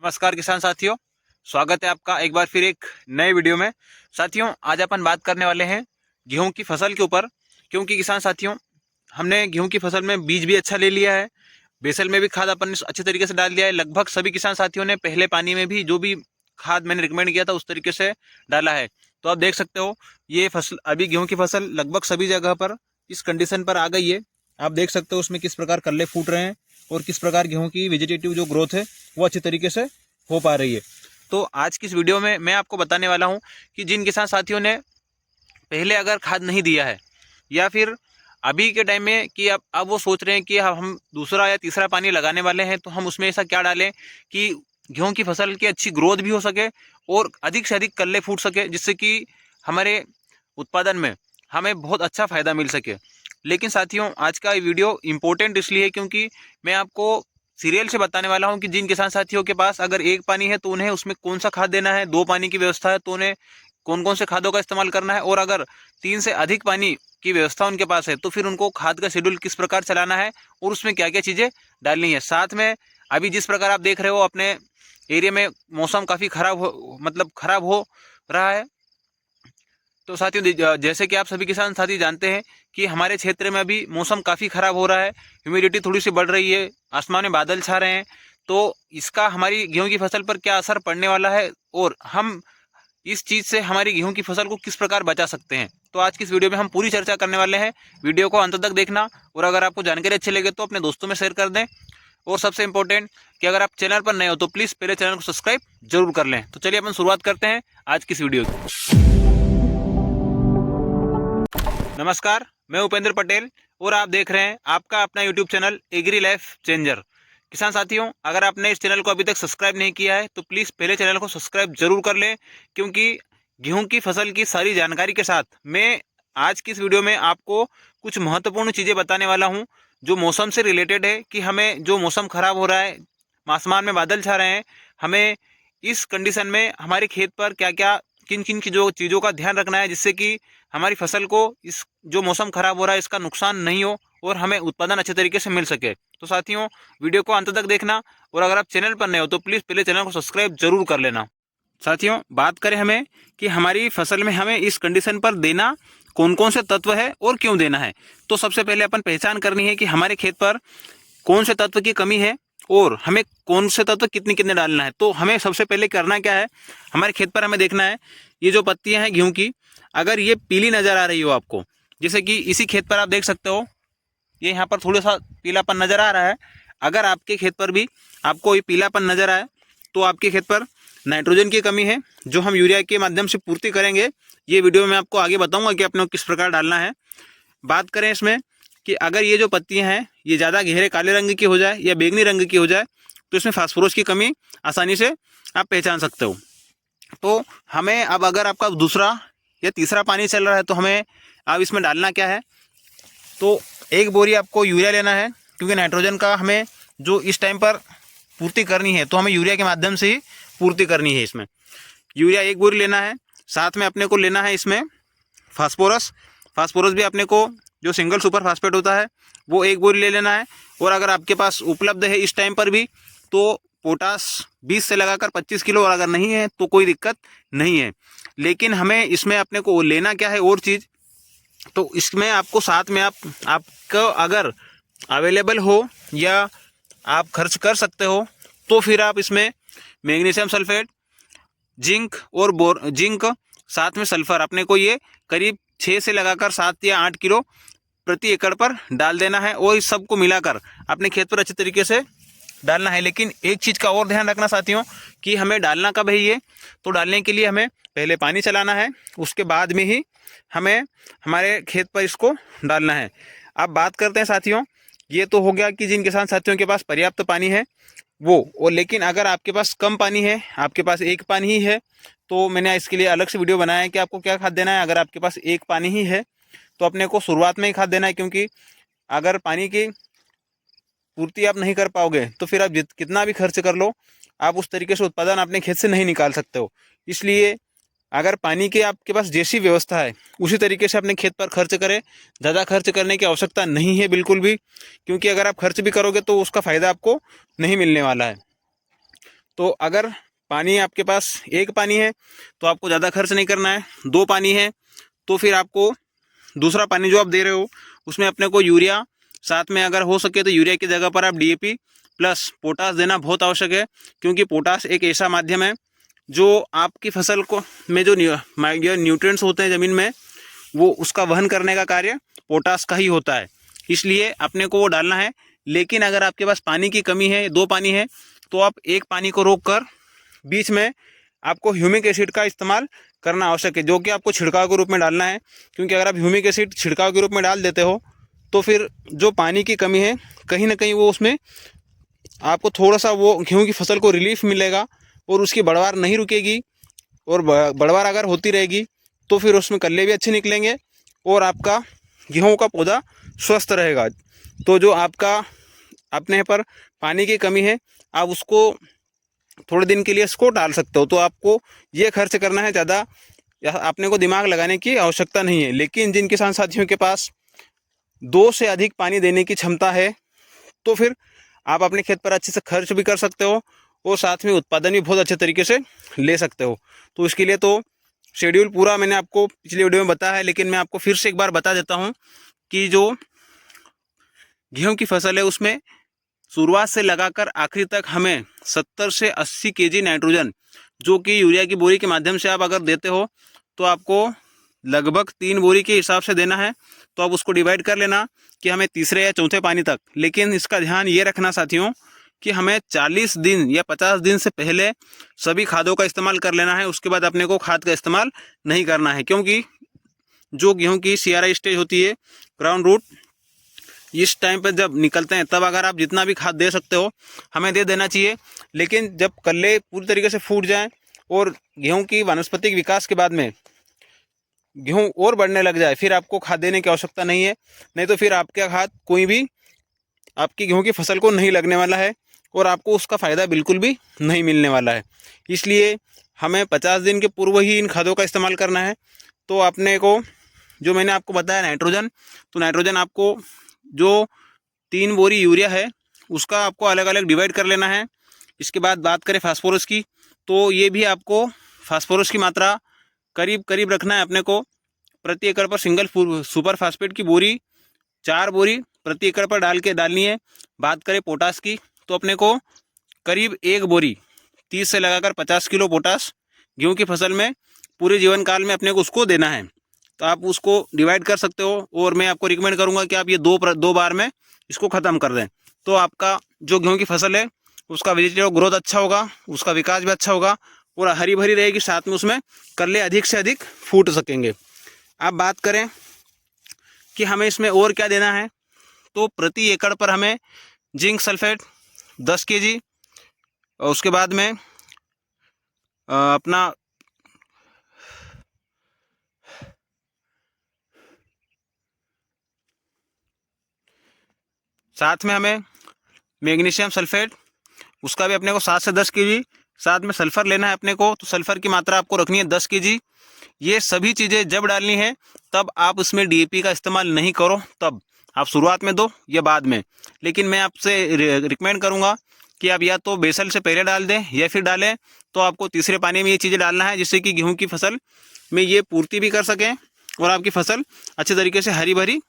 नमस्कार किसान साथियों, स्वागत है आपका एक बार फिर एक नए वीडियो में। साथियों, आज अपन बात करने वाले हैं गेहूं की फसल के ऊपर। क्योंकि किसान साथियों, हमने गेहूं की फसल में बीज भी अच्छा ले लिया है, बेसल में भी खाद अपन ने अच्छे तरीके से डाल दिया है। लगभग सभी किसान साथियों ने पहले पानी में भी जो भी खाद मैंने रिकमेंड किया था उस तरीके से डाला है। तो आप देख सकते हो ये फसल, अभी गेहूँ की फसल लगभग सभी जगह पर इस कंडीशन पर आ गई है। आप देख सकते हो उसमें किस प्रकार कल्ले फूट रहे हैं और किस प्रकार गेहूं की वेजिटेटिव जो ग्रोथ है वो अच्छी तरीके से हो पा रही है। तो आज की इस वीडियो में मैं आपको बताने वाला हूं कि जिन किसान साथियों ने पहले अगर खाद नहीं दिया है या फिर अभी के टाइम में कि अब वो सोच रहे हैं कि हम दूसरा या तीसरा पानी लगाने वाले हैं, तो हम उसमें ऐसा क्या डालें कि गेहूं की फसल की अच्छी ग्रोथ भी हो सके और अधिक से अधिक कल्ले फूट सके, जिससे कि हमारे उत्पादन में हमें बहुत अच्छा फायदा मिल सके। लेकिन साथियों, आज का वीडियो इम्पोर्टेंट इसलिए है क्योंकि मैं आपको सीरियल से बताने वाला हूं कि जिन किसान साथियों के पास अगर एक पानी है तो उन्हें उसमें कौन सा खाद देना है, दो पानी की व्यवस्था है तो उन्हें कौन कौन से खादों का इस्तेमाल करना है, और अगर तीन से अधिक पानी की व्यवस्था उनके पास है तो फिर उनको खाद का शेड्यूल किस प्रकार चलाना है और उसमें क्या क्या चीज़ें डालनी है। साथ में अभी जिस प्रकार आप देख रहे हो अपने एरिया में मौसम काफ़ी खराब हो रहा है। तो साथियों, जैसे कि आप सभी किसान साथी जानते हैं कि हमारे क्षेत्र में अभी मौसम काफ़ी ख़राब हो रहा है, ह्यूमिडिटी थोड़ी सी बढ़ रही है, आसमान में बादल छा रहे हैं। तो इसका हमारी गेहूं की फसल पर क्या असर पड़ने वाला है और हम इस चीज़ से हमारी गेहूं की फसल को किस प्रकार बचा सकते हैं, तो आज की इस वीडियो में हम पूरी चर्चा करने वाले हैं। वीडियो को अंत तक देखना, और अगर आपको जानकारी अच्छी लगे तो अपने दोस्तों में शेयर कर दें। और सबसे इंपॉर्टेंट कि अगर आप चैनल पर नए हो तो प्लीज़ पहले चैनल को सब्सक्राइब जरूर कर लें। तो चलिए अपन शुरुआत करते हैं आज की इस वीडियो की। नमस्कार, मैं उपेंद्र पटेल और आप देख रहे हैं आपका अपना YouTube channel agri life changer. किसान साथियों, अगर आपने इस चैनल को अभी तक सब्सक्राइब नहीं किया है तो प्लीज़ पहले चैनल को सब्सक्राइब जरूर कर लें, क्योंकि गेहूं की फसल की सारी जानकारी के साथ मैं आज की इस वीडियो में आपको कुछ महत्वपूर्ण चीज़ें बताने वाला हूं जो मौसम से रिलेटेड है कि हमें जो मौसम खराब हो रहा है, आसमान में बादल छा रहे हैं, हमें इस कंडीशन में हमारे खेत पर क्या क्या किन किन चीज़ों का ध्यान रखना है, जिससे कि हमारी फसल को इस जो मौसम खराब हो रहा है इसका नुकसान नहीं हो और हमें उत्पादन अच्छे तरीके से मिल सके। तो साथियों, वीडियो को अंत तक देखना, और अगर आप चैनल पर नए हो तो प्लीज़ पहले चैनल को सब्सक्राइब जरूर कर लेना। साथियों, बात करें हमें कि हमारी फसल में हमें इस कंडीशन पर देना कौन कौन से तत्व है और क्यों देना है, तो सबसे पहले अपन पहचान करनी है कि हमारे खेत पर कौन से तत्व की कमी है और हमें कौन से तत्व कितने कितने डालना है। तो हमें सबसे पहले करना क्या है, हमारे खेत पर हमें देखना है ये जो पत्तियां हैं गेहूं की, अगर ये पीली नज़र आ रही हो आपको, जैसे कि इसी खेत पर आप देख सकते हो ये यहाँ पर थोड़ा सा पीलापन नज़र आ रहा है। अगर आपके खेत पर भी आपको ये पीलापन नज़र आए तो आपके खेत पर नाइट्रोजन की कमी है, जो हम यूरिया के माध्यम से पूर्ति करेंगे। ये वीडियो में आपको आगे बताऊंगा कि अपने को किस प्रकार डालना है। बात करें इसमें कि अगर ये जो पत्तियां हैं ये ज़्यादा गहरे काले रंग की हो जाए या बैंगनी रंग की हो जाए तो इसमें फास्फोरस की कमी आसानी से आप पहचान सकते हो। तो हमें अब अगर आपका दूसरा या तीसरा पानी चल रहा है तो हमें अब इसमें डालना क्या है, तो एक बोरी आपको यूरिया लेना है, क्योंकि नाइट्रोजन का हमें जो इस टाइम पर पूर्ति करनी है तो हमें यूरिया के माध्यम से ही पूर्ति करनी है। इसमें यूरिया एक बोरी लेना है, साथ में अपने को लेना है इसमें फास्फोरस। फास्फोरस भी अपने को जो सिंगल सुपर फास्फेट होता है वो एक बोरी ले लेना है, और अगर आपके पास उपलब्ध है इस टाइम पर भी तो पोटास 20 से लगाकर 25 किलो, और अगर नहीं है तो कोई दिक्कत नहीं है। लेकिन हमें इसमें अपने को लेना क्या है और चीज़, तो इसमें आपको साथ में आपको अगर अवेलेबल हो या आप खर्च कर सकते हो तो फिर आप इसमें मैग्नीशियम सल्फेट, जिंक साथ में सल्फर अपने को ये करीब 6 से लगाकर 7 या 8 किलो प्रति एकड़ पर डाल देना है, और इस सब को मिलाकर अपने खेत पर अच्छे तरीके से डालना है। लेकिन एक चीज़ का और ध्यान रखना साथियों कि हमें डालना कब है ये, तो डालने के लिए हमें पहले पानी चलाना है, उसके बाद में ही हमें हमारे खेत पर इसको डालना है। अब बात करते हैं साथियों, ये तो हो गया कि जिन किसान साथियों के पास पर्याप्त पानी है वो, और लेकिन अगर आपके पास कम पानी है, आपके पास एक पानी ही है, तो मैंने इसके लिए अलग से वीडियो बनाया है कि आपको क्या खाद देना है। अगर आपके पास एक पानी ही है तो अपने को शुरुआत में ही खाद देना है, क्योंकि अगर पानी की पूर्ति आप नहीं कर पाओगे तो फिर आप कितना भी खर्च कर लो, आप उस तरीके से उत्पादन अपने खेत से नहीं निकाल सकते हो। इसलिए अगर पानी की आपके पास जैसी व्यवस्था है उसी तरीके से अपने खेत पर खर्च करें। ज़्यादा खर्च करने की आवश्यकता नहीं है बिल्कुल भी, क्योंकि अगर आप खर्च भी करोगे तो उसका फ़ायदा आपको नहीं मिलने वाला है। तो अगर पानी आपके पास एक पानी है तो आपको ज़्यादा खर्च नहीं करना है। 2 पानी है तो फिर आपको दूसरा पानी जो आप दे रहे हो उसमें अपने को यूरिया, साथ में अगर हो सके तो यूरिया की जगह पर आप डीएपी प्लस पोटास देना बहुत आवश्यक है, क्योंकि पोटास एक ऐसा माध्यम है जो आपकी फसल को में जो न्यूट्रिएंट्स होते हैं ज़मीन में, वो उसका वहन करने का कार्य पोटास का ही होता है, इसलिए अपने को वो डालना है। लेकिन अगर आपके पास पानी की कमी है, 2 पानी है, तो आप एक पानी को रोक कर बीच में आपको ह्यूमिक एसिड का इस्तेमाल करना आवश्यक है, जो कि आपको छिड़काव के रूप में डालना है। क्योंकि अगर आप ह्यूमिक एसिड छिड़काव के रूप में डाल देते हो तो फिर जो पानी की कमी है कहीं ना कहीं वो उसमें आपको थोड़ा सा वो गेहूँ की फसल को रिलीफ मिलेगा और उसकी बढ़वार नहीं रुकेगी, और बढ़वार अगर होती रहेगी तो फिर उसमें कल्ले भी अच्छे निकलेंगे और आपका गेहूँ का पौधा स्वस्थ रहेगा। तो जो आपका अपने पर पानी की कमी है आप उसको थोड़े दिन के लिए इसको डाल सकते हो, तो आपको ये खर्च करना है, ज़्यादा अपने को दिमाग लगाने की आवश्यकता नहीं है। लेकिन जिन किसान साथियों के पास 2 से अधिक पानी देने की क्षमता है तो फिर आप अपने खेत पर अच्छे से खर्च भी कर सकते हो और साथ में उत्पादन भी बहुत अच्छे तरीके से ले सकते हो। तो इसके लिए तो शेड्यूल पूरा मैंने आपको पिछले वीडियो में बताया है, लेकिन मैं आपको फिर से एक बार बता देता हूँ कि जो गेहूं की फसल है उसमें शुरुआत से लगाकर आखिरी तक हमें 70 से 80 केजी नाइट्रोजन, जो कि यूरिया की बोरी के माध्यम से आप अगर देते हो तो आपको लगभग 3 बोरी के हिसाब से देना है। तो आप उसको डिवाइड कर लेना कि हमें तीसरे या चौथे पानी तक। लेकिन इसका ध्यान ये रखना साथियों कि हमें 40 दिन या 50 दिन से पहले सभी खादों का इस्तेमाल कर लेना है, उसके बाद अपने को खाद का इस्तेमाल नहीं करना है। क्योंकि जो गेहूं की CRI स्टेज होती है, ग्राउंड रूट, इस टाइम पर जब निकलते हैं तब अगर आप जितना भी खाद दे सकते हो हमें दे देना चाहिए। लेकिन जब कल्ले पूरी तरीके से फूट जाएं और गेहूं की वानस्पतिक विकास के बाद में गेहूं और बढ़ने लग जाए, फिर आपको खाद देने की आवश्यकता नहीं है। नहीं तो फिर आपका खाद कोई भी आपकी गेहूं की फसल को नहीं लगने वाला है और आपको उसका फ़ायदा बिल्कुल भी नहीं मिलने वाला है। इसलिए हमें 50 दिन के पूर्व ही इन खादों का इस्तेमाल करना है। तो अपने को जो मैंने आपको बताया नाइट्रोजन, तो नाइट्रोजन आपको जो 3 बोरी यूरिया है उसका आपको अलग अलग डिवाइड कर लेना है। इसके बाद बात करें फास्फोरस की, तो ये भी आपको फास्फोरस की मात्रा करीब करीब रखना है अपने को। प्रति एकड़ पर सिंगल सुपर फास्फेट की बोरी 4 बोरी प्रति एकड़ पर डालनी है। बात करें पोटास की, तो अपने को करीब 1 बोरी 30 से लगाकर 50 किलो पोटास गेहूं की फसल में पूरे जीवन काल में अपने को उसको देना है। तो आप उसको डिवाइड कर सकते हो, और मैं आपको रिकमेंड करूंगा कि आप ये दो बार में इसको ख़त्म कर दें। तो आपका जो गेहूं की फसल है उसका वेजिटेटिव ग्रोथ अच्छा होगा, उसका विकास भी अच्छा होगा और हरी भरी रहेगी, साथ में उसमें कल्ले अधिक से अधिक फूट सकेंगे। अब बात करें कि हमें इसमें और क्या देना है, तो प्रति एकड़ पर हमें जिंक सल्फेट 10 केजी, और उसके बाद में अपना साथ में हमें मैग्नीशियम सल्फेट, उसका भी अपने को 7 से 10 केजी, साथ में सल्फ़र लेना है अपने को, तो सल्फ़र की मात्रा आपको रखनी है 10 केजी। ये सभी चीज़ें जब डालनी है तब आप उसमें डीएपी का इस्तेमाल नहीं करो, तब आप शुरुआत में दो या बाद में। लेकिन मैं आपसे रिकमेंड करूँगा कि आप या तो बेसल से पहले डाल दें या फिर डालें तो आपको तीसरे पानी में ये चीज़ें डालना है, जिससे कि गेहूँ की फसल में ये पूर्ति भी कर सकें और आपकी फसल अच्छे तरीके से हरी भरी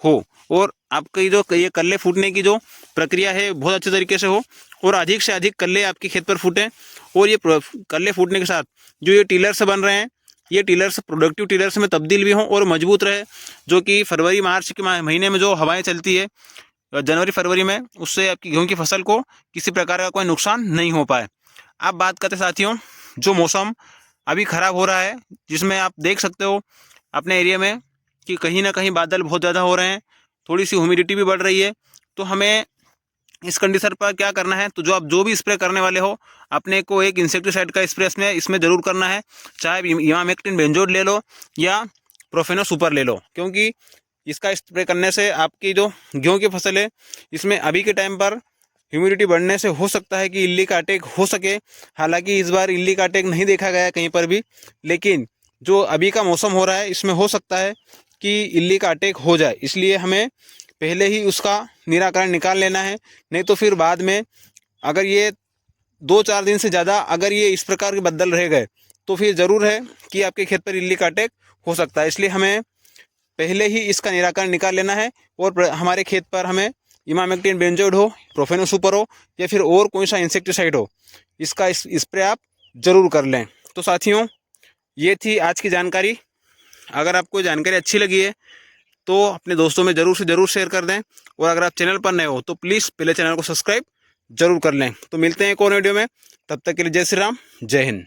हो, और आपकी जो ये कल्ले फूटने की जो प्रक्रिया है बहुत अच्छे तरीके से हो, और अधिक से अधिक कल्ले आपके खेत पर फूटें। और ये कल्ले फूटने के साथ जो ये टिलर्स बन रहे हैं, ये टिलर्स प्रोडक्टिव टिलर्स में तब्दील भी हों और मजबूत रहे, जो कि फरवरी मार्च के महीने में जो हवाएं चलती है जनवरी फरवरी में, उससे आपकी गेहूं की फसल को किसी प्रकार का कोई नुकसान नहीं हो पाए। अब बात करते साथियों, जो मौसम अभी ख़राब हो रहा है, जिसमें आप देख सकते हो अपने एरिया में कि कहीं ना कहीं बादल बहुत ज़्यादा हो रहे हैं, थोड़ी सी ह्यूमिडिटी भी बढ़ रही है। तो हमें इस कंडीशन पर क्या करना है, तो जो भी स्प्रे करने वाले हो अपने को एक इंसेक्टिसाइड का स्प्रे इसमें ज़रूर करना है, चाहे इमामेक्टिन बेंजोड ले लो या प्रोफेनो सुपर ले लो, क्योंकि इसका स्प्रे करने से आपकी जो गेहूँ की फसल है इसमें अभी के टाइम पर ह्यूमिडिटी बढ़ने से हो सकता है कि इल्ली का अटैक हो सके। हालांकि इस बार इल्ली का अटैक नहीं देखा गया कहीं पर भी, लेकिन जो अभी का मौसम हो रहा है इसमें हो सकता है कि इल्ली का अटैक हो जाए, इसलिए हमें पहले ही उसका निराकरण निकाल लेना है। नहीं तो फिर बाद में अगर ये 2-4 दिन से ज़्यादा अगर ये इस प्रकार के बदल रह गए तो फिर ज़रूर है कि आपके खेत पर इल्ली का अटैक हो सकता है। इसलिए हमें पहले ही इसका निराकरण निकाल लेना है और हमारे खेत पर हमें इमामेक्टिन बेंजोइड हो, प्रोफेनो सुपर हो या फिर और कोई सा इंसेक्टिसाइड हो, इसका स्प्रे आप ज़रूर कर लें। तो साथियों, ये थी आज की जानकारी। अगर आपको जानकारी अच्छी लगी है तो अपने दोस्तों में ज़रूर से ज़रूर शेयर कर दें और अगर आप चैनल पर नए हो तो प्लीज़ पहले चैनल को सब्सक्राइब जरूर कर लें। तो मिलते हैं एक और वीडियो में, तब तक के लिए जय श्री राम, जय हिंद।